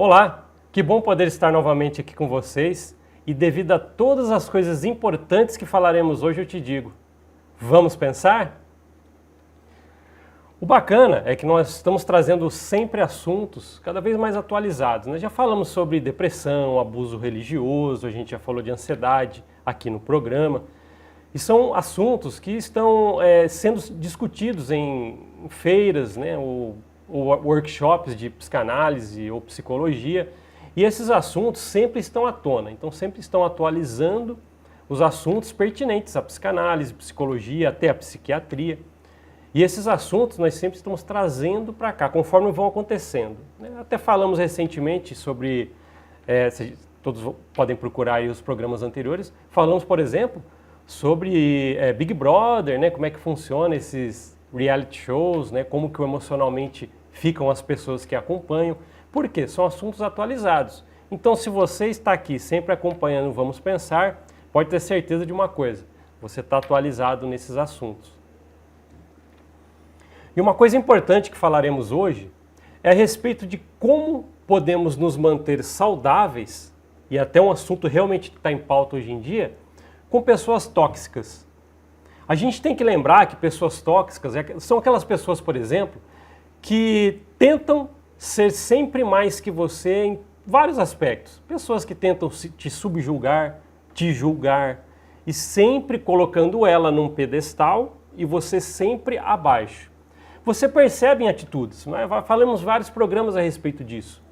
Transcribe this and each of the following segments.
Olá, que bom poder estar novamente aqui com vocês e devido a todas as coisas importantes que falaremos hoje eu te digo, vamos pensar? O bacana é que nós estamos trazendo sempre assuntos cada vez mais atualizados. Nós já falamos sobre depressão, abuso religioso, a gente já falou de ansiedade aqui no programa. E são assuntos que estão sendo discutidos em feiras, né, ou workshops de psicanálise ou psicologia. E esses assuntos sempre estão à tona, então sempre estão atualizando os assuntos pertinentes à psicanálise, psicologia, até à psiquiatria. E esses assuntos nós sempre estamos trazendo para cá, conforme vão acontecendo. Até falamos recentemente sobre, todos podem procurar aí os programas anteriores, falamos, por exemplo, sobre Big Brother, né, como é que funciona esses reality shows, né, como que emocionalmente ficam as pessoas que acompanham. Por quê? São assuntos atualizados. Então, se você está aqui sempre acompanhando Vamos Pensar, pode ter certeza de uma coisa, você está atualizado nesses assuntos. E uma coisa importante que falaremos hoje é a respeito de como podemos nos manter saudáveis, e até um assunto realmente que está em pauta hoje em dia, com pessoas tóxicas. A gente tem que lembrar que pessoas tóxicas são aquelas pessoas, por exemplo, que tentam ser sempre mais que você em vários aspectos. Pessoas que tentam te subjugar, te julgar, e sempre colocando ela num pedestal e você sempre abaixo. Você percebe em atitudes, né? Falamos vários programas a respeito disso.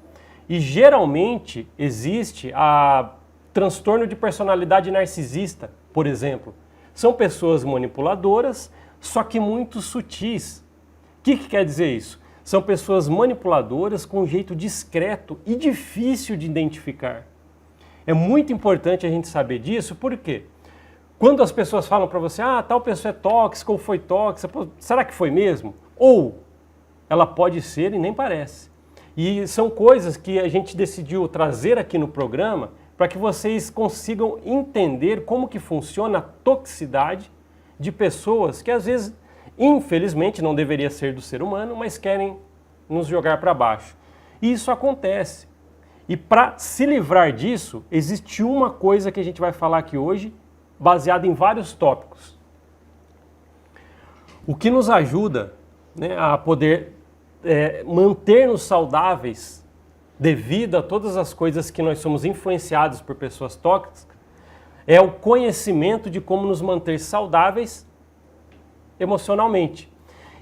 E geralmente existe a transtorno de personalidade narcisista, por exemplo. São pessoas manipuladoras, só que muito sutis. O que quer dizer isso? São pessoas manipuladoras com um jeito discreto e difícil de identificar. É muito importante a gente saber disso, por quê? Quando as pessoas falam para você, tal pessoa é tóxica ou foi tóxica, será que foi mesmo? Ou ela pode ser e nem parece. E são coisas que a gente decidiu trazer aqui no programa para que vocês consigam entender como que funciona a toxicidade de pessoas que às vezes, infelizmente, não deveria ser do ser humano, mas querem nos jogar para baixo. E isso acontece. E para se livrar disso, existe uma coisa que a gente vai falar aqui hoje, baseada em vários tópicos. O que nos ajuda, né, a poder manter-nos saudáveis devido a todas as coisas que nós somos influenciados por pessoas tóxicas, é o conhecimento de como nos manter saudáveis emocionalmente.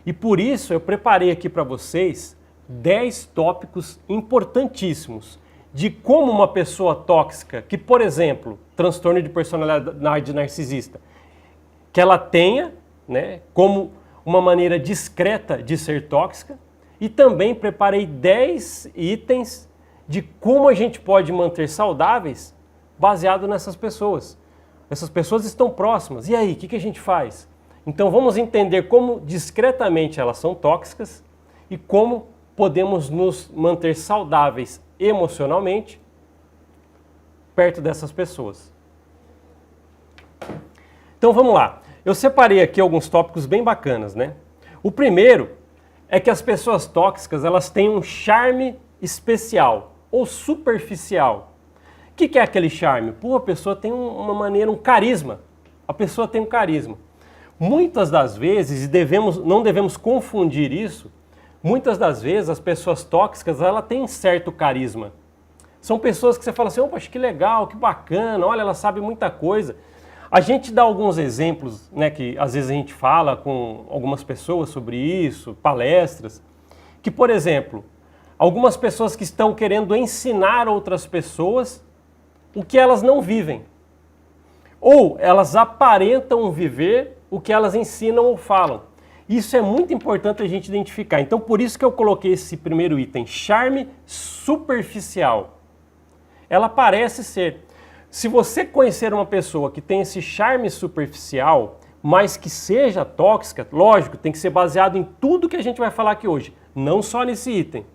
E por isso eu preparei aqui para vocês 10 tópicos importantíssimos de como uma pessoa tóxica, que por exemplo, transtorno de personalidade narcisista, que ela tenha, né, como uma maneira discreta de ser tóxica, e também preparei 10 itens de como a gente pode manter saudáveis baseado nessas pessoas. Essas pessoas estão próximas. E aí, o que a gente faz? Então vamos entender como discretamente elas são tóxicas e como podemos nos manter saudáveis emocionalmente perto dessas pessoas. Então vamos lá. Eu separei aqui alguns tópicos bem bacanas, né? O primeiro é que as pessoas tóxicas, elas têm um charme especial ou superficial. O que é aquele charme? Pô, a pessoa tem uma maneira, um carisma. A pessoa tem um carisma. Muitas das vezes, e não devemos confundir isso, muitas das vezes as pessoas tóxicas, elas têm certo carisma. São pessoas que você fala assim, poxa, que legal, que bacana, olha, ela sabe muita coisa. A gente dá alguns exemplos, né, que às vezes a gente fala com algumas pessoas sobre isso, palestras, que, por exemplo, algumas pessoas que estão querendo ensinar outras pessoas o que elas não vivem. Ou elas aparentam viver o que elas ensinam ou falam. Isso é muito importante a gente identificar. Então, por isso que eu coloquei esse primeiro item, charme superficial. Ela parece ser. Se você conhecer uma pessoa que tem esse charme superficial, mas que seja tóxica, lógico, tem que ser baseado em tudo que a gente vai falar aqui hoje, não só nesse item.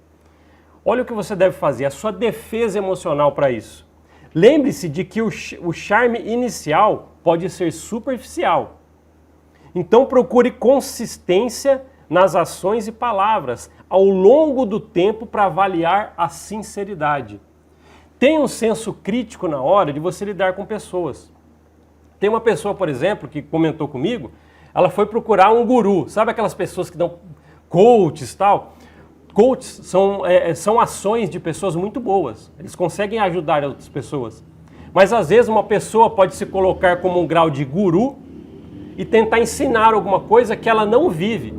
Olha o que você deve fazer, a sua defesa emocional para isso. Lembre-se de que o charme inicial pode ser superficial. Então procure consistência nas ações e palavras ao longo do tempo para avaliar a sinceridade. Tenha um senso crítico na hora de você lidar com pessoas. Tem uma pessoa, por exemplo, que comentou comigo, ela foi procurar um guru. Sabe aquelas pessoas que dão coaches e tal? Coaches são ações de pessoas muito boas. Eles conseguem ajudar outras pessoas. Mas às vezes uma pessoa pode se colocar como um grau de guru e tentar ensinar alguma coisa que ela não vive.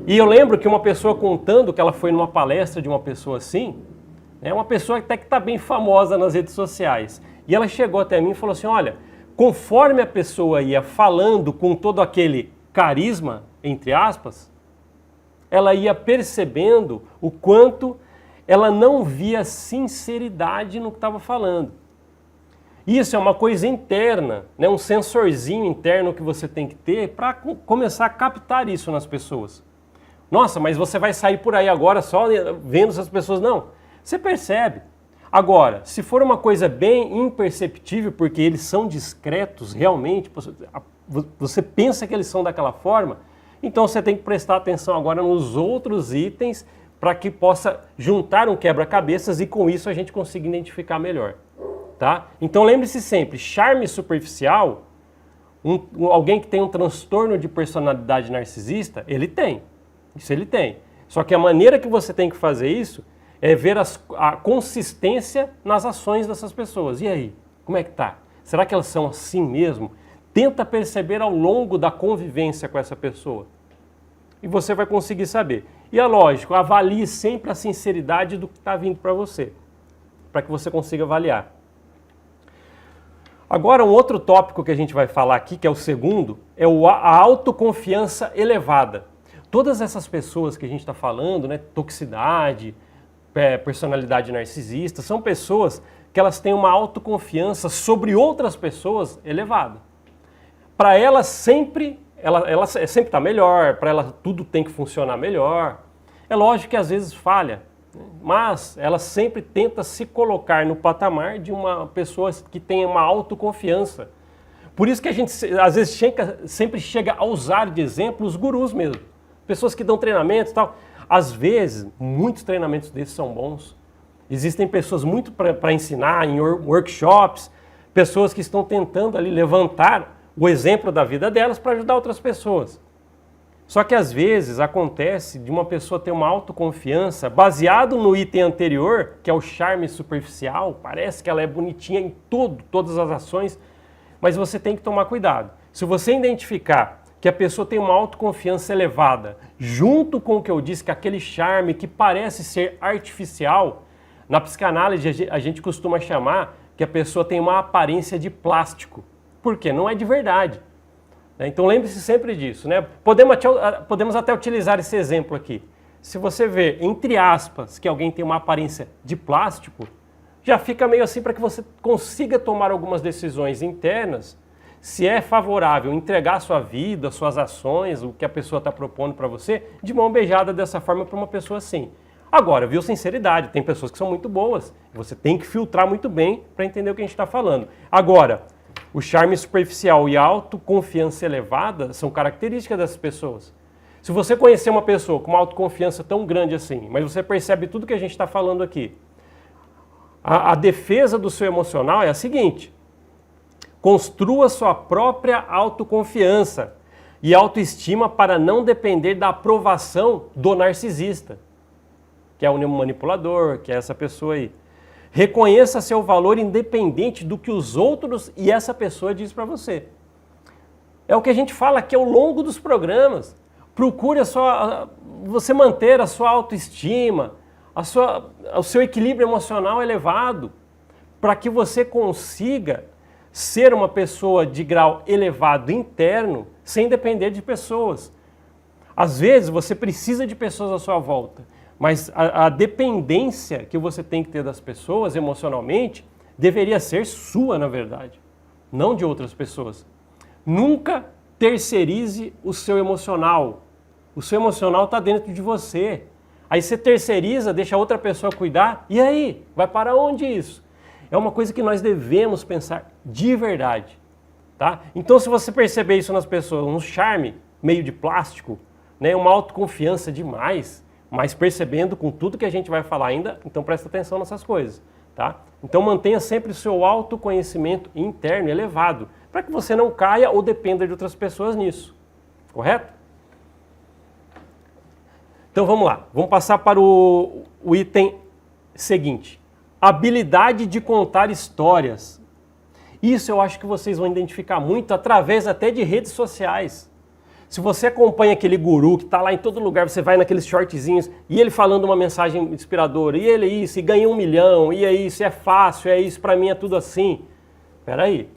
E eu lembro que uma pessoa contando que ela foi numa palestra de uma pessoa assim, uma pessoa até que está bem famosa nas redes sociais. E ela chegou até mim e falou assim, olha, conforme a pessoa ia falando com todo aquele carisma, entre aspas, ela ia percebendo o quanto ela não via sinceridade no que estava falando. Isso é uma coisa interna, um sensorzinho interno que você tem que ter para começar a captar isso nas pessoas. Nossa, mas você vai sair por aí agora só vendo essas pessoas? Não, você percebe. Agora, se for uma coisa bem imperceptível, porque eles são discretos realmente, você pensa que eles são daquela forma, então você tem que prestar atenção agora nos outros itens para que possa juntar um quebra-cabeças e com isso a gente consiga identificar melhor. Tá? Então lembre-se sempre, charme superficial, alguém que tem um transtorno de personalidade narcisista, ele tem. Isso ele tem. Só que a maneira que você tem que fazer isso é ver a consistência nas ações dessas pessoas. E aí? Como é que tá? Será que elas são assim mesmo? Tenta perceber ao longo da convivência com essa pessoa. E você vai conseguir saber. E é lógico, avalie sempre a sinceridade do que está vindo para você, para que você consiga avaliar. Agora, um outro tópico que a gente vai falar aqui, que é o segundo, é a autoconfiança elevada. Todas essas pessoas que a gente está falando, toxicidade, personalidade narcisista, são pessoas que elas têm uma autoconfiança sobre outras pessoas elevada. Para elas sempre está melhor, para ela tudo tem que funcionar melhor. É lógico que às vezes falha, mas ela sempre tenta se colocar no patamar de uma pessoa que tem uma autoconfiança. Por isso que a gente às vezes sempre chega a usar de exemplo os gurus mesmo. Pessoas que dão treinamentos e tal. Às vezes, muitos treinamentos desses são bons. Existem pessoas muito para ensinar em workshops, pessoas que estão tentando ali levantar o exemplo da vida delas para ajudar outras pessoas. Só que às vezes acontece de uma pessoa ter uma autoconfiança baseado no item anterior, que é o charme superficial, parece que ela é bonitinha em todas as ações, mas você tem que tomar cuidado. Se você identificar que a pessoa tem uma autoconfiança elevada, junto com o que eu disse, que aquele charme que parece ser artificial, na psicanálise a gente costuma chamar que a pessoa tem uma aparência de plástico, porque não é de verdade. Então lembre-se sempre disso. Podemos até utilizar esse exemplo aqui. Se você vê, entre aspas, que alguém tem uma aparência de plástico, já fica meio assim para que você consiga tomar algumas decisões internas, se é favorável entregar a sua vida, suas ações, o que a pessoa está propondo para você, de mão beijada dessa forma para uma pessoa assim. Agora, viu, sinceridade, tem pessoas que são muito boas, você tem que filtrar muito bem para entender o que a gente está falando. Agora, o charme superficial e a autoconfiança elevada são características dessas pessoas. Se você conhecer uma pessoa com uma autoconfiança tão grande assim, mas você percebe tudo que a gente está falando aqui, a defesa do seu emocional é a seguinte: construa sua própria autoconfiança e autoestima para não depender da aprovação do narcisista, que é o manipulador, que é essa pessoa aí. Reconheça seu valor independente do que os outros e essa pessoa diz para você. É o que a gente fala aqui ao longo dos programas. Procure você manter a sua autoestima, o seu equilíbrio emocional elevado, para que você consiga ser uma pessoa de grau elevado interno sem depender de pessoas. Às vezes você precisa de pessoas à sua volta, mas a dependência que você tem que ter das pessoas emocionalmente deveria ser sua, na verdade, não de outras pessoas. Nunca terceirize o seu emocional. O seu emocional está dentro de você. Aí você terceiriza, deixa outra pessoa cuidar, e aí? Vai para onde isso? É uma coisa que nós devemos pensar de verdade. Tá? Então, se você perceber isso nas pessoas, um charme meio de plástico, né, uma autoconfiança demais, mas percebendo com tudo que a gente vai falar ainda, então presta atenção nessas coisas, tá? Então mantenha sempre o seu autoconhecimento interno elevado, para que você não caia ou dependa de outras pessoas nisso, correto? Então vamos lá, vamos passar para o item seguinte, habilidade de contar histórias. Isso eu acho que vocês vão identificar muito através até de redes sociais. Se você acompanha aquele guru que está lá em todo lugar, você vai naqueles shortzinhos e ele falando uma mensagem inspiradora, e ele é isso, e ganha 1 milhão, e é isso, é fácil, é isso, para mim é tudo assim. Espera aí.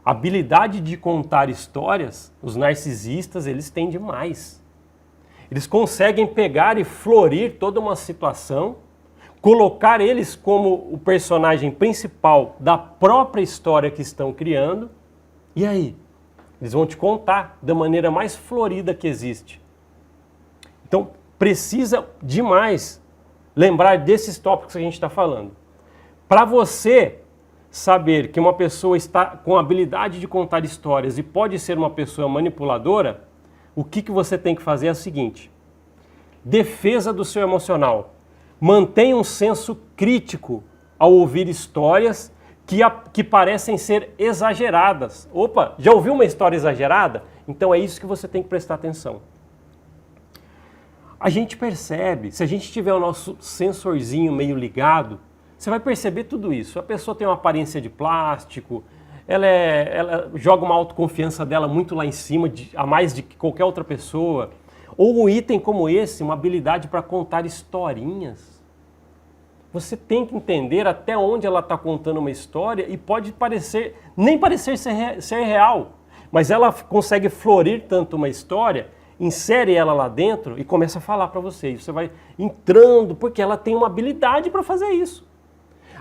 Habilidade de contar histórias, os narcisistas, eles têm demais. Eles conseguem pegar e florir toda uma situação, colocar eles como o personagem principal da própria história que estão criando, e aí? Eles vão te contar da maneira mais florida que existe. Então, precisa demais lembrar desses tópicos que a gente está falando. Para você saber que uma pessoa está com a habilidade de contar histórias e pode ser uma pessoa manipuladora, o que você tem que fazer é o seguinte. Defesa do seu emocional. Mantenha um senso crítico ao ouvir histórias que parecem ser exageradas. Opa, já ouviu uma história exagerada? Então é isso que você tem que prestar atenção. A gente percebe, se a gente tiver o nosso sensorzinho meio ligado, você vai perceber tudo isso. A pessoa tem uma aparência de plástico, ela joga uma autoconfiança dela muito lá em cima, a mais de qualquer outra pessoa. Ou um item como esse, uma habilidade para contar historinhas. Você tem que entender até onde ela está contando uma história e pode nem parecer ser real, mas ela consegue florir tanto uma história, insere ela lá dentro e começa a falar para você. E você vai entrando, porque ela tem uma habilidade para fazer isso.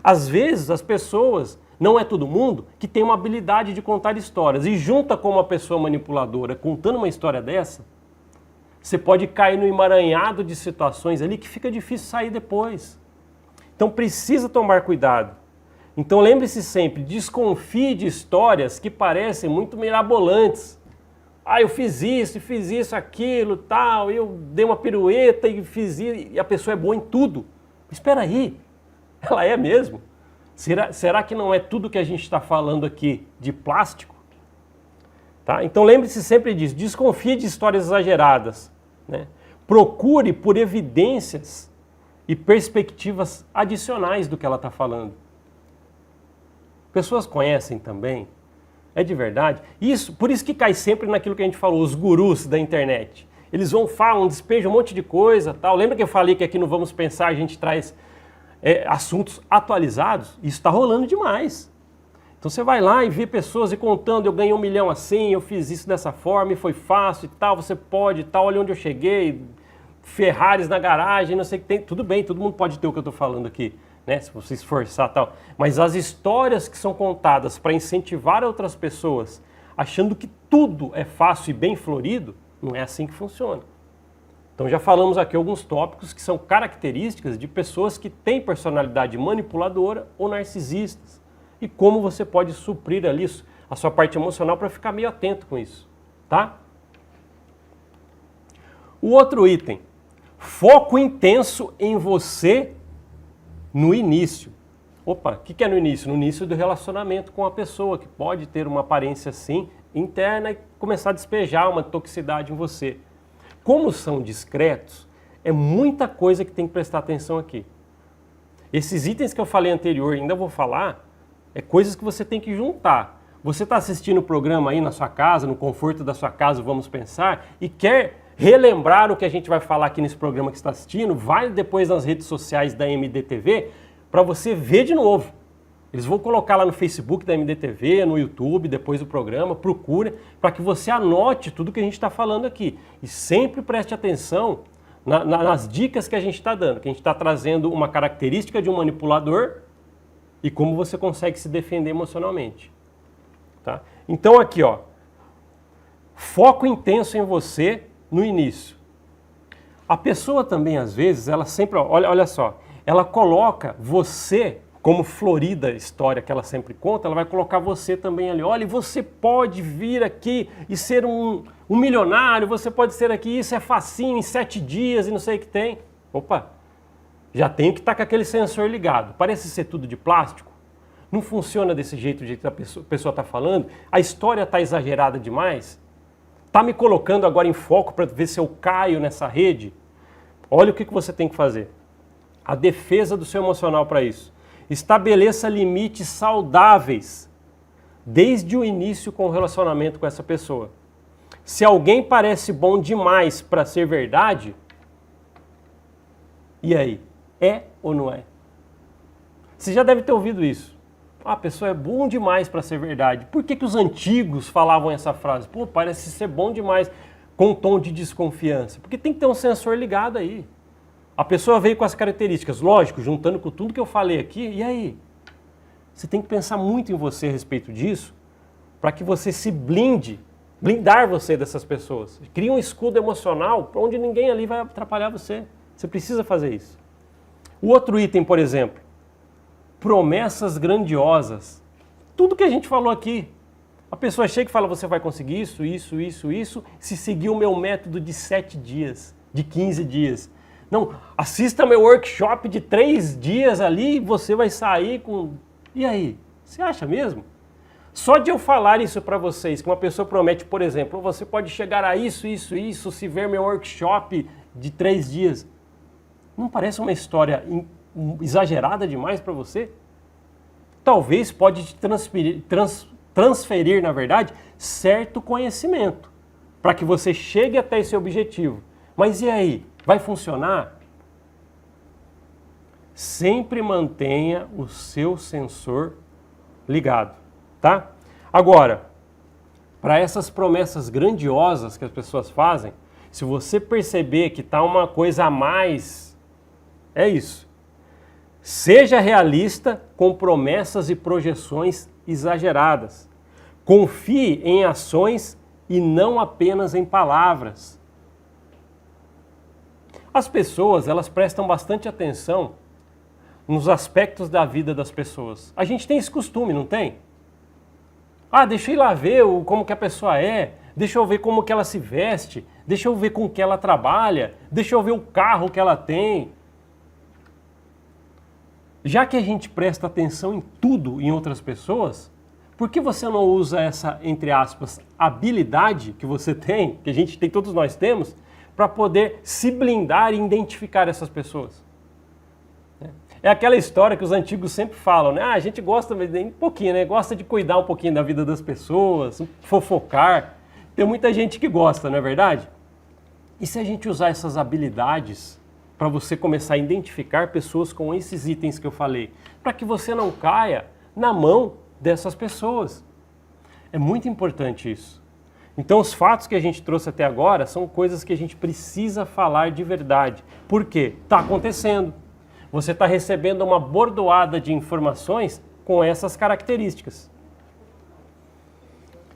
Às vezes as pessoas, não é todo mundo, que tem uma habilidade de contar histórias e junta com uma pessoa manipuladora contando uma história dessa, você pode cair no emaranhado de situações ali que fica difícil sair depois. Então precisa tomar cuidado. Então lembre-se sempre, desconfie de histórias que parecem muito mirabolantes. Ah, eu fiz isso, aquilo, tal, eu dei uma pirueta e fiz isso, e a pessoa é boa em tudo. Espera aí, ela é mesmo? Será que não é tudo que a gente está falando aqui de plástico? Tá? Então lembre-se sempre disso, desconfie de histórias exageradas, né? Procure por evidências e perspectivas adicionais do que ela está falando. Pessoas conhecem também, é de verdade. Por isso que cai sempre naquilo que a gente falou, os gurus da internet. Eles falam, despejam um monte de coisa, tal. Lembra que eu falei que aqui no Vamos Pensar a gente traz assuntos atualizados? Isso está rolando demais. Então você vai lá e vê pessoas contando, eu ganhei 1 milhão assim, eu fiz isso dessa forma e foi fácil e tal, você pode e tal, olha onde eu cheguei, Ferraris na garagem, não sei o que tem. Tudo bem, todo mundo pode ter o que eu estou falando aqui, né? Se você esforçar e tal. Mas as histórias que são contadas para incentivar outras pessoas, achando que tudo é fácil e bem florido, não é assim que funciona. Então já falamos aqui alguns tópicos que são características de pessoas que têm personalidade manipuladora ou narcisistas. E como você pode suprir ali a sua parte emocional para ficar meio atento com isso, tá? O outro item, foco intenso em você no início. Opa, o que é no início? No início do relacionamento com a pessoa, que pode ter uma aparência assim, interna e começar a despejar uma toxicidade em você. Como são discretos, é muita coisa que tem que prestar atenção aqui. Esses itens que eu falei anterior, ainda vou falar, é coisas que você tem que juntar. Você está assistindo o programa aí na sua casa, no conforto da sua casa, Vamos Pensar, e quer relembrar o que a gente vai falar aqui nesse programa que você está assistindo, vai depois nas redes sociais da MDTV para você ver de novo. Eles vão colocar lá no Facebook da MDTV, no YouTube, depois do programa, procure, para que você anote tudo que a gente está falando aqui. E sempre preste atenção nas dicas que a gente está dando, que a gente está trazendo uma característica de um manipulador e como você consegue se defender emocionalmente. Tá? Então aqui, ó, foco intenso em você no início. A pessoa também, às vezes, ela sempre, olha só, ela coloca você como florida história que ela sempre conta, ela vai colocar você também ali. Olha, você pode vir aqui e ser um milionário, você pode ser aqui, isso é facinho, em 7 dias e não sei o que tem. Opa, já tenho que estar com aquele sensor ligado. Parece ser tudo de plástico. Não funciona desse jeito que a pessoa está falando. A história está exagerada demais. Está me colocando agora em foco para ver se eu caio nessa rede. Olha o que você tem que fazer. A defesa do seu emocional para isso. Estabeleça limites saudáveis desde o início com o relacionamento com essa pessoa. Se alguém parece bom demais para ser verdade, e aí? É ou não é? Você já deve ter ouvido isso. A pessoa é bom demais para ser verdade. Por que os antigos falavam essa frase? Pô, parece ser bom demais, com um tom de desconfiança. Porque tem que ter um sensor ligado aí. A pessoa veio com as características, lógico, juntando com tudo que eu falei aqui, e aí? Você tem que pensar muito em você a respeito disso, para que você se blindar você dessas pessoas. Cria um escudo emocional onde ninguém ali vai atrapalhar você. Você precisa fazer isso. O outro item, por exemplo, promessas grandiosas. Tudo que a gente falou aqui. A pessoa chega e fala, você vai conseguir isso, isso, isso, isso, se seguir o meu método de 7 dias, de 15 dias. Não, assista meu workshop de 3 dias ali e você vai sair com... E aí? Você acha mesmo? Só de eu falar isso para vocês, que uma pessoa promete, por exemplo, você pode chegar a isso, isso, isso, se ver meu workshop de 3 dias. Não parece uma história exagerada demais para você? Talvez pode te transferir, na verdade, certo conhecimento, para que você chegue até esse objetivo. Mas e aí? Vai funcionar? Sempre mantenha o seu sensor ligado, tá? Agora, para essas promessas grandiosas que as pessoas fazem, se você perceber que está uma coisa a mais, é isso. Seja realista com promessas e projeções exageradas. Confie em ações e não apenas em palavras. As pessoas, elas prestam bastante atenção nos aspectos da vida das pessoas. A gente tem esse costume, não tem? Ah, deixa eu ir lá ver como que a pessoa é, deixa eu ver como que ela se veste, deixa eu ver com que ela trabalha, deixa eu ver o carro que ela tem. Já que a gente presta atenção em tudo em outras pessoas, por que você não usa essa, entre aspas, habilidade que você tem, que a gente tem, todos nós temos, para poder se blindar e identificar essas pessoas? É aquela história que os antigos sempre falam, né? Ah, a gente gosta um pouquinho, né? Gosta de cuidar um pouquinho da vida das pessoas, fofocar. Tem muita gente que gosta, não é verdade? E se a gente usar essas habilidades para você começar a identificar pessoas com esses itens que eu falei, para que você não caia na mão dessas pessoas? É muito importante isso. Então os fatos que a gente trouxe até agora são coisas que a gente precisa falar de verdade. Por quê? Está acontecendo. Você está recebendo uma bordoada de informações com essas características.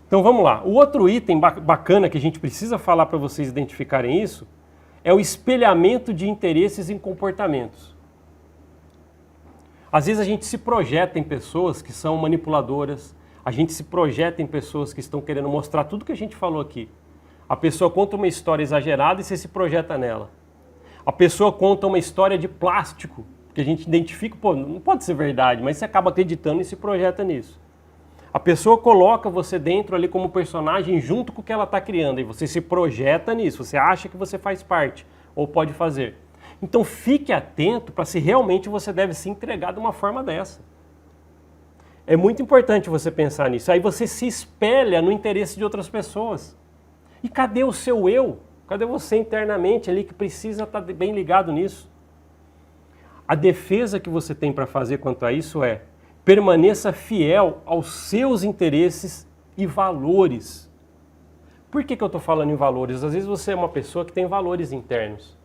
Então vamos lá. O outro item bacana que a gente precisa falar para vocês identificarem isso é o espelhamento de interesses em comportamentos. Às vezes a gente se projeta em pessoas que são manipuladoras, a gente se projeta em pessoas que estão querendo mostrar tudo que a gente falou aqui. A pessoa conta uma história exagerada e você se projeta nela. A pessoa conta uma história de plástico, que a gente identifica, pô, não pode ser verdade, mas você acaba acreditando e se projeta nisso. A pessoa coloca você dentro ali como personagem junto com o que ela está criando, e você se projeta nisso, você acha que você faz parte, ou pode fazer. Então fique atento para se realmente você deve se entregar de uma forma dessa. É muito importante você pensar nisso, aí você se espelha no interesse de outras pessoas. E cadê o seu eu? Cadê você internamente ali que precisa estar bem ligado nisso? A defesa que você tem para fazer quanto a isso é: permaneça fiel aos seus interesses e valores. Por que eu estou falando em valores? Às vezes você é uma pessoa que tem valores internos.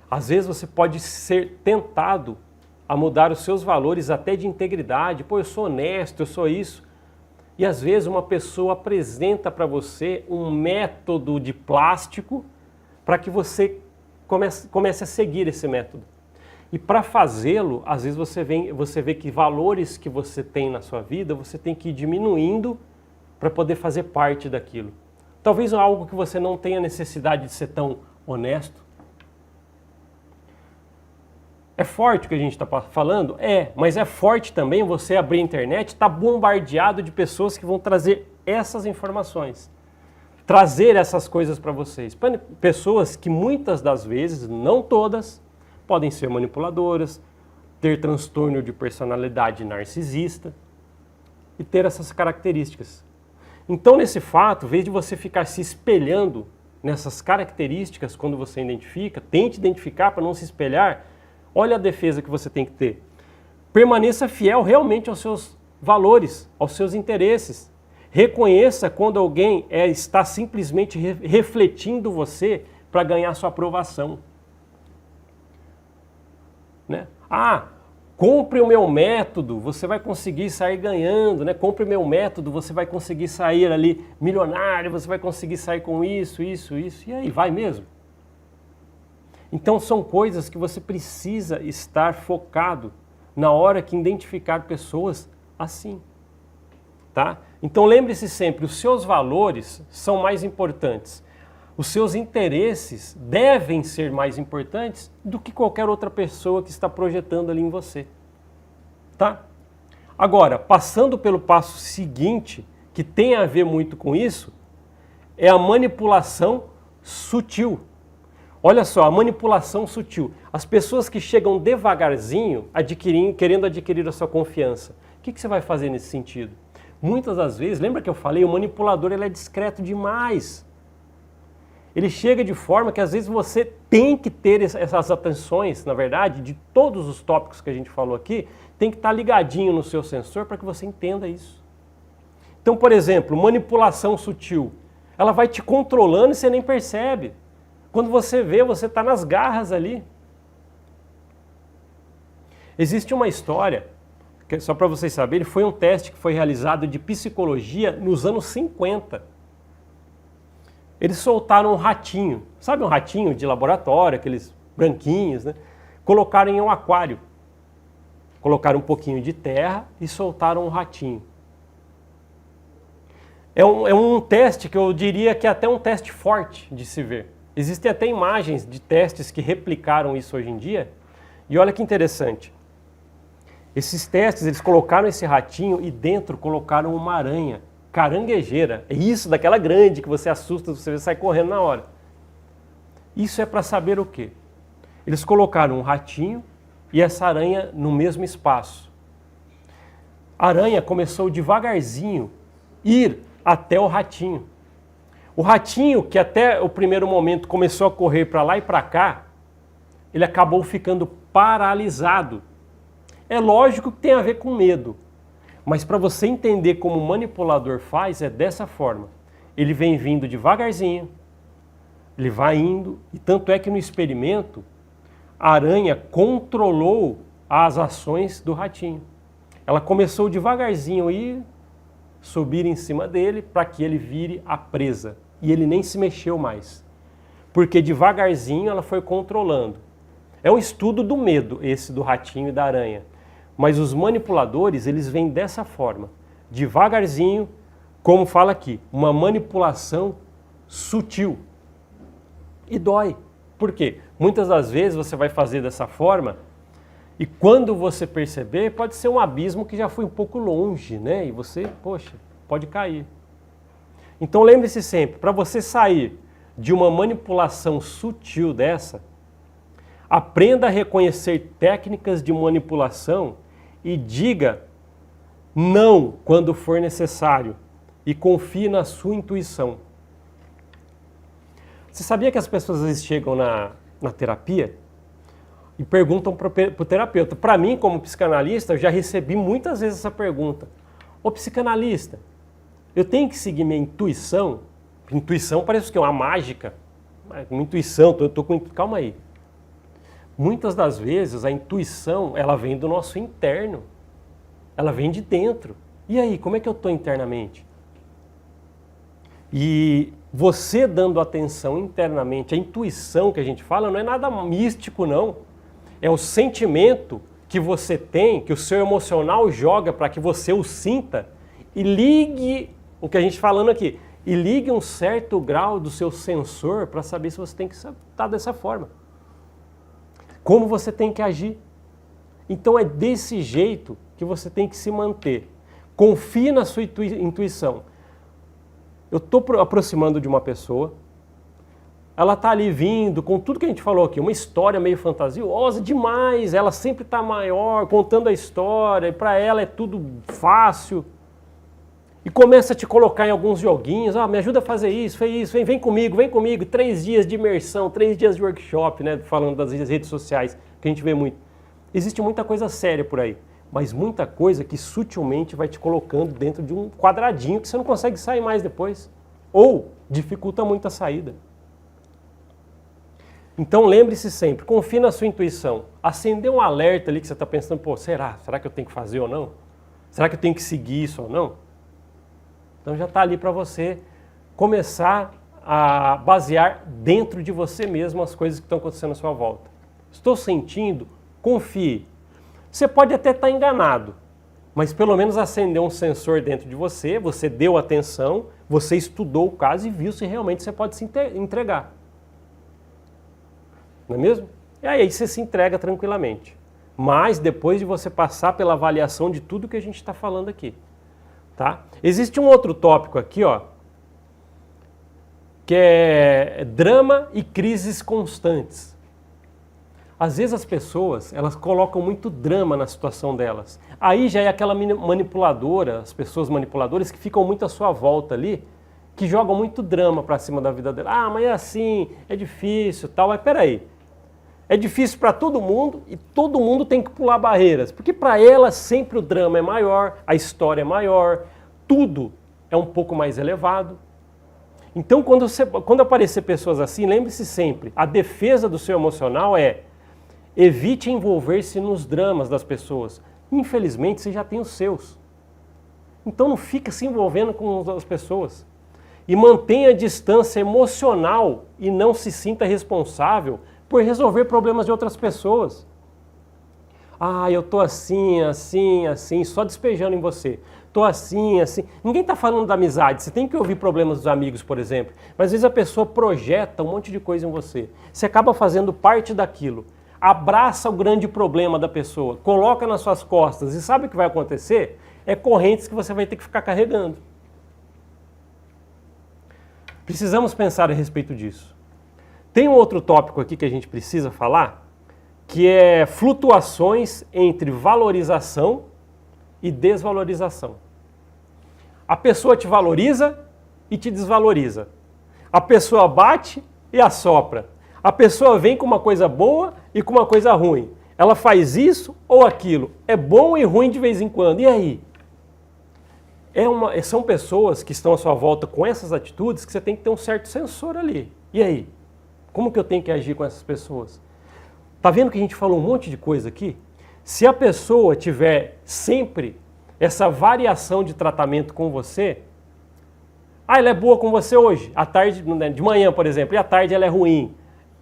Às vezes você pode ser tentado a mudar os seus valores até de integridade. Pô, eu sou honesto, eu sou isso. E às vezes uma pessoa apresenta para você um método de plástico para que você comece a seguir esse método. E para fazê-lo, às vezes você vê que valores que você tem na sua vida, você tem que ir diminuindo para poder fazer parte daquilo. Talvez algo que você não tenha necessidade de ser tão honesto. É forte o que a gente está falando? É, mas é forte também você abrir a internet, está bombardeado de pessoas que vão trazer essas informações. Trazer essas coisas para vocês. Pessoas que muitas das vezes, não todas, podem ser manipuladoras, ter transtorno de personalidade narcisista e ter essas características. Então, nesse fato, em vez de você ficar se espelhando nessas características quando você identifica, tente identificar para não se espelhar. Olha a defesa que você tem que ter. Permaneça fiel realmente aos seus valores, aos seus interesses. Reconheça quando alguém está simplesmente refletindo você para ganhar sua aprovação. Né? Ah, compre o meu método, você vai conseguir sair ganhando, né? Compre o meu método, você vai conseguir sair ali milionário, você vai conseguir sair com isso, isso, isso. E aí, vai mesmo? Então são coisas que você precisa estar focado na hora que identificar pessoas assim. Tá? Então lembre-se sempre, os seus valores são mais importantes. Os seus interesses devem ser mais importantes do que qualquer outra pessoa que está projetando ali em você. Tá? Agora, passando pelo passo seguinte, que tem a ver muito com isso, é a manipulação sutil. Olha só, a manipulação sutil. As pessoas que chegam devagarzinho, querendo adquirir a sua confiança. O que você vai fazer nesse sentido? Muitas das vezes, lembra que eu falei, o manipulador ele é discreto demais. Ele chega de forma que às vezes você tem que ter essas atenções, na verdade, de todos os tópicos que a gente falou aqui, tem que estar ligadinho no seu sensor para que você entenda isso. Então, por exemplo, manipulação sutil. Ela vai te controlando e você nem percebe. Quando você vê, você está nas garras ali. Existe uma história, que, só para vocês saberem, foi um teste que foi realizado de psicologia nos anos 50. Eles soltaram um ratinho, sabe um ratinho de laboratório, aqueles branquinhos, né? Colocaram em um aquário. Colocaram um pouquinho de terra e soltaram um ratinho. É um teste que eu diria que é até um teste forte de se ver. Existem até imagens de testes que replicaram isso hoje em dia. E olha que interessante. Esses testes, eles colocaram esse ratinho e dentro colocaram uma aranha caranguejeira. É isso, daquela grande que você assusta, você sai correndo na hora. Isso é para saber o quê? Eles colocaram um ratinho e essa aranha no mesmo espaço. A aranha começou devagarzinho a ir até o ratinho. O ratinho, que até o primeiro momento começou a correr para lá e para cá, ele acabou ficando paralisado. É lógico que tem a ver com medo, mas para você entender como o manipulador faz, é dessa forma. Ele vem vindo devagarzinho, ele vai indo, e tanto é que no experimento, a aranha controlou as ações do ratinho. Ela começou devagarzinho a ir, subir em cima dele para que ele vire a presa. E ele nem se mexeu mais, porque devagarzinho ela foi controlando. É um estudo do medo, esse do ratinho e da aranha. Mas os manipuladores, eles vêm dessa forma, devagarzinho, como fala aqui, uma manipulação sutil. E dói. Por quê? Muitas das vezes você vai fazer dessa forma e quando você perceber, pode ser um abismo que já foi um pouco longe, né? E você, poxa, pode cair. Então lembre-se sempre, para você sair de uma manipulação sutil dessa, aprenda a reconhecer técnicas de manipulação e diga não quando for necessário e confie na sua intuição. Você sabia que as pessoas às vezes chegam na terapia e perguntam para o terapeuta? Para mim, como psicanalista, eu já recebi muitas vezes essa pergunta. Ô psicanalista, eu tenho que seguir minha intuição? Intuição parece que é uma mágica. Uma intuição, calma aí. Muitas das vezes a intuição, ela vem do nosso interno. Ela vem de dentro. E aí, como é que eu estou internamente? E você dando atenção internamente, a intuição que a gente fala não é nada místico não. É o sentimento que você tem, que o seu emocional joga para que você o sinta e ligue, o que a gente está falando aqui, e ligue um certo grau do seu sensor para saber se você tem que estar dessa forma. Como você tem que agir. Então é desse jeito que você tem que se manter. Confie na sua intuição. Eu estou aproximando de uma pessoa, ela está ali vindo com tudo que a gente falou aqui, uma história meio fantasiosa demais, ela sempre está maior, contando a história, e para ela é tudo fácil. E começa a te colocar em alguns joguinhos, me ajuda a fazer isso, vem comigo, 3 dias de imersão, 3 dias de workshop, né, falando das redes sociais, que a gente vê muito. Existe muita coisa séria por aí, mas muita coisa que sutilmente vai te colocando dentro de um quadradinho que você não consegue sair mais depois, ou dificulta muito a saída. Então lembre-se sempre, confie na sua intuição, acender um alerta ali que você está pensando, será que eu tenho que fazer ou não? Será que eu tenho que seguir isso ou não? Então já está ali para você começar a basear dentro de você mesmo as coisas que estão acontecendo à sua volta. Estou sentindo? Confie. Você pode até estar enganado, mas pelo menos acendeu um sensor dentro de você, você deu atenção, você estudou o caso e viu se realmente você pode se entregar. Não é mesmo? E aí você se entrega tranquilamente. Mas depois de você passar pela avaliação de tudo que a gente está falando aqui. Tá? Existe um outro tópico aqui, que é drama e crises constantes. Às vezes as pessoas, elas colocam muito drama na situação delas. Aí já é aquela manipuladora, as pessoas manipuladoras que ficam muito à sua volta ali, que jogam muito drama para cima da vida dela. Mas é assim, é difícil, tal. Mas peraí, é difícil para todo mundo e todo mundo tem que pular barreiras, porque para ela sempre o drama é maior, a história é maior, tudo é um pouco mais elevado. Então quando aparecer pessoas assim, lembre-se sempre, a defesa do seu emocional é evite envolver-se nos dramas das pessoas. Infelizmente você já tem os seus. Então não fica se envolvendo com as pessoas. E mantenha a distância emocional e não se sinta responsável por resolver problemas de outras pessoas. Eu tô assim, só despejando em você. Tô assim. Ninguém está falando da amizade, você tem que ouvir problemas dos amigos, por exemplo. Mas às vezes a pessoa projeta um monte de coisa em você. Você acaba fazendo parte daquilo. Abraça o grande problema da pessoa, coloca nas suas costas e sabe o que vai acontecer? É correntes que você vai ter que ficar carregando. Precisamos pensar a respeito disso. Tem um outro tópico aqui que a gente precisa falar, que é flutuações entre valorização e desvalorização. A pessoa te valoriza e te desvaloriza. A pessoa bate e assopra. A pessoa vem com uma coisa boa e com uma coisa ruim. Ela faz isso ou aquilo. É bom e ruim de vez em quando. E aí? São pessoas que estão à sua volta com essas atitudes que você tem que ter um certo sensor ali. E aí? Como que eu tenho que agir com essas pessoas? Tá vendo que a gente falou um monte de coisa aqui? Se a pessoa tiver sempre essa variação de tratamento com você, ela é boa com você hoje, à tarde, de manhã, por exemplo, e à tarde ela é ruim.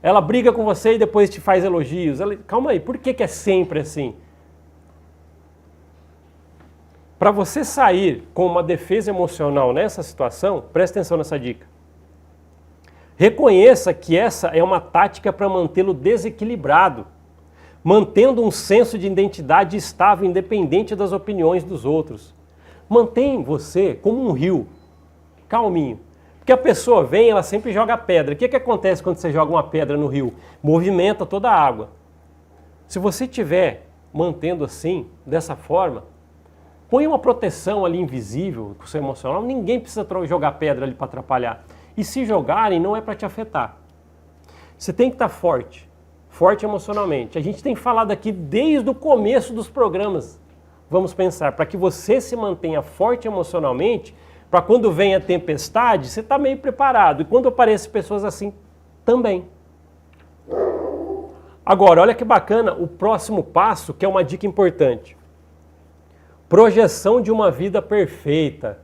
Ela briga com você e depois te faz elogios. Calma aí, por que é sempre assim? Para você sair com uma defesa emocional nessa situação, presta atenção nessa dica. Reconheça que essa é uma tática para mantê-lo desequilibrado, mantendo um senso de identidade estável, independente das opiniões dos outros. Mantém você como um rio, calminho. Porque a pessoa vem, ela sempre joga pedra. O que acontece quando você joga uma pedra no rio? Movimenta toda a água. Se você estiver mantendo assim, dessa forma, põe uma proteção ali invisível com o seu emocional, ninguém precisa jogar pedra ali para atrapalhar. E se jogarem, não é para te afetar. Você tem que estar forte emocionalmente. A gente tem falado aqui desde o começo dos programas. Vamos pensar, para que você se mantenha forte emocionalmente, para quando vem a tempestade, você está meio preparado. E quando aparecem pessoas assim, também. Agora, olha que bacana o próximo passo, que é uma dica importante. Projeção de uma vida perfeita.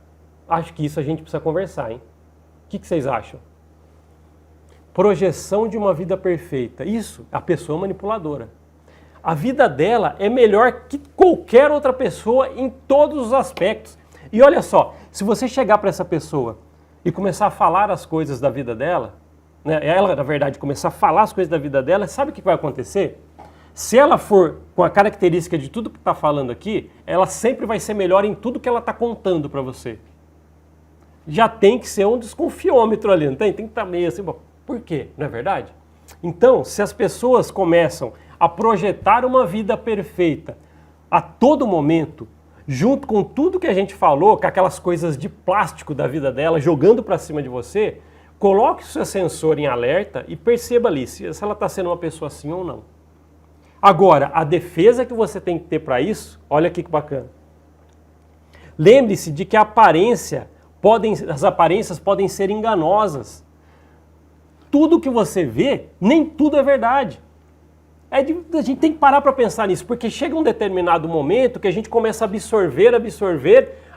Acho que isso a gente precisa conversar, hein? O que vocês acham? Projeção de uma vida perfeita. Isso, a pessoa manipuladora. A vida dela é melhor que qualquer outra pessoa em todos os aspectos. E olha só, se você chegar para essa pessoa e começar a falar as coisas da vida dela, né, ela, na verdade, começar a falar as coisas da vida dela, sabe o que vai acontecer? Se ela for com a característica de tudo que está falando aqui, ela sempre vai ser melhor em tudo que ela está contando para você. Já tem que ser um desconfiômetro ali, não tem? Tem que estar meio assim, por quê? Não é verdade? Então, se as pessoas começam a projetar uma vida perfeita a todo momento, junto com tudo que a gente falou, com aquelas coisas de plástico da vida dela, jogando para cima de você, coloque o seu sensor em alerta e perceba ali se ela está sendo uma pessoa assim ou não. Agora, a defesa que você tem que ter para isso, olha aqui que bacana. Lembre-se de que as aparências podem ser enganosas. Tudo que você vê, nem tudo é verdade. A gente tem que parar para pensar nisso, porque chega um determinado momento que a gente começa a absorver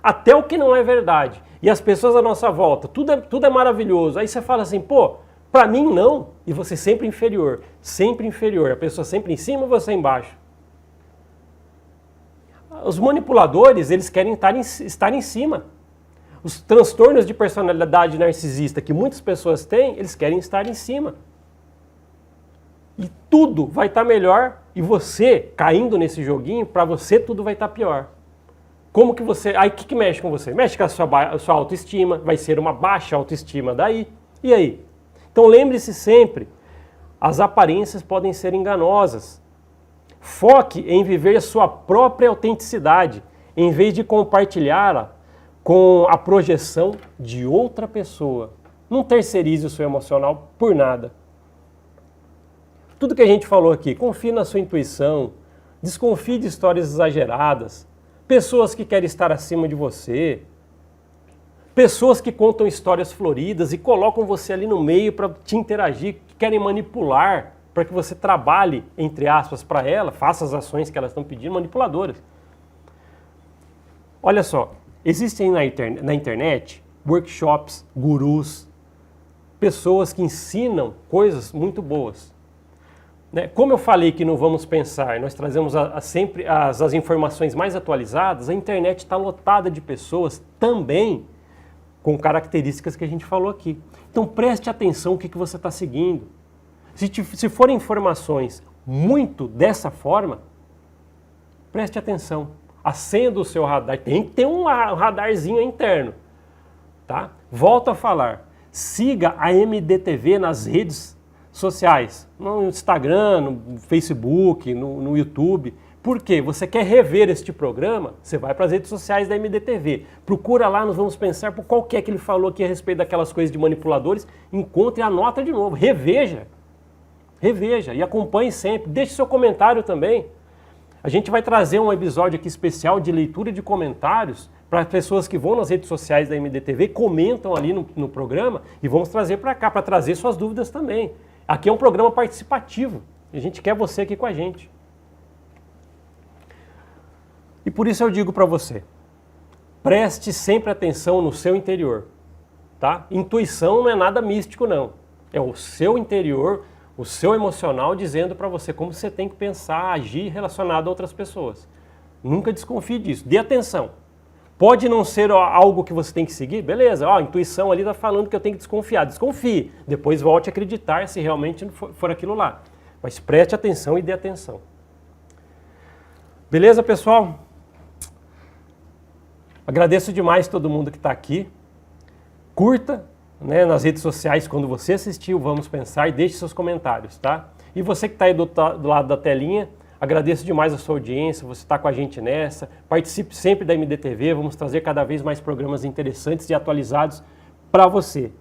até o que não é verdade. E as pessoas à nossa volta, tudo é maravilhoso. Aí você fala assim, pô, para mim não. E você sempre inferior, sempre inferior. A pessoa sempre em cima e você embaixo. Os manipuladores, eles querem estar em cima. Os transtornos de personalidade narcisista que muitas pessoas têm, eles querem estar em cima. E tudo vai estar melhor e você, caindo nesse joguinho, para você tudo vai estar pior. Como que você... Aí o que mexe com você? Mexe com a sua autoestima, vai ser uma baixa autoestima daí. E aí? Então lembre-se sempre, as aparências podem ser enganosas. Foque em viver a sua própria autenticidade, em vez de compartilhá-la com a projeção de outra pessoa. Não terceirize o seu emocional por nada. Tudo que a gente falou aqui, confie na sua intuição, desconfie de histórias exageradas, pessoas que querem estar acima de você, pessoas que contam histórias floridas e colocam você ali no meio para te interagir, que querem manipular para que você trabalhe, entre aspas, para ela, faça as ações que elas estão pedindo, manipuladoras. Olha só, existem na internet workshops, gurus, pessoas que ensinam coisas muito boas. Como eu falei que não vamos pensar, nós trazemos sempre as informações mais atualizadas, a internet está lotada de pessoas também com características que a gente falou aqui. Então preste atenção no que você está seguindo. Se forem informações muito dessa forma, preste atenção. Acenda o seu radar, tem que ter um radarzinho interno. Tá? Volto a falar, siga a MDTV nas redes sociais, no Instagram, no Facebook, no YouTube. Por quê? Você quer rever este programa? Você vai para as redes sociais da MDTV. Procura lá, nós vamos pensar por qual que é que ele falou aqui a respeito daquelas coisas de manipuladores. Encontre e anota de novo. Reveja. Reveja e acompanhe sempre. Deixe seu comentário também. A gente vai trazer um episódio aqui especial de leitura de comentários para pessoas que vão nas redes sociais da MDTV, comentam ali no programa e vamos trazer para cá, para trazer suas dúvidas também. Aqui é um programa participativo. A gente quer você aqui com a gente. E por isso eu digo para você, preste sempre atenção no seu interior. Tá? Intuição não é nada místico, não. É o seu interior, o seu emocional dizendo para você como você tem que pensar, agir relacionado a outras pessoas. Nunca desconfie disso. Dê atenção. Pode não ser algo que você tem que seguir, beleza, a intuição ali está falando que eu tenho que desconfiar. Desconfie, depois volte a acreditar se realmente for aquilo lá. Mas preste atenção e dê atenção. Beleza, pessoal? Agradeço demais todo mundo que está aqui. Curta nas redes sociais quando você assistiu, vamos pensar, e deixe seus comentários, tá? E você que está aí do lado da telinha, agradeço demais a sua audiência, você está com a gente nessa, participe sempre da MDTV, vamos trazer cada vez mais programas interessantes e atualizados para você.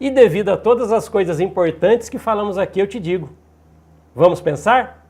E devido a todas as coisas importantes que falamos aqui, eu te digo, vamos pensar?